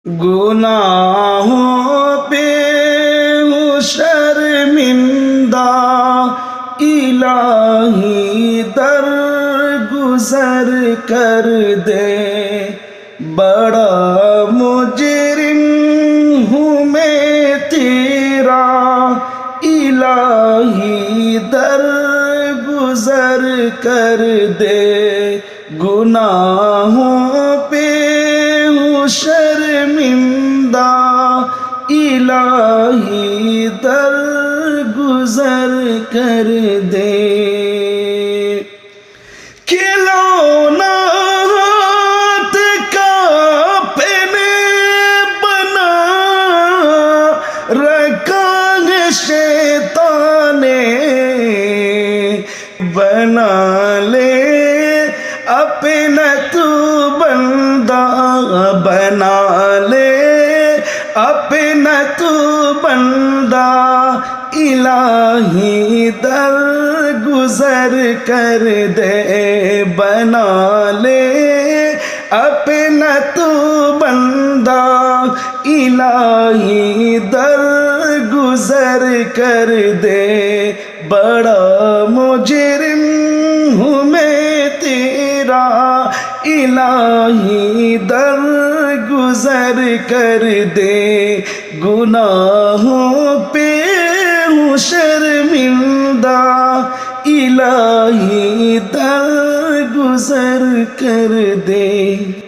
गुनाहों पे हूँ शर्मिंदा, इलाही दर गुजर कर दे। बड़ा मुजरिम हूँ मैं तेरा, इलाही दर गुजर कर दे। गुनाहों पे हूँ शर्मिंदा, इलाही दर गुजर कर दे। खिलौना हाथ का अपने बना रखा है शैतान ने, बना ले अपना तू बंदा, बना ले अपना तू बंदा। इलाही दर गुजर कर दे, बना ले अपना तू बंदा। इलाही दर गुजर कर दे। बड़ा मुजरिम हूँ मैं तेरा, इलाही दर गुजर कर दे। गुनाहों पे हूँ शर्मिंदा, इलाही दर गुजर कर दे।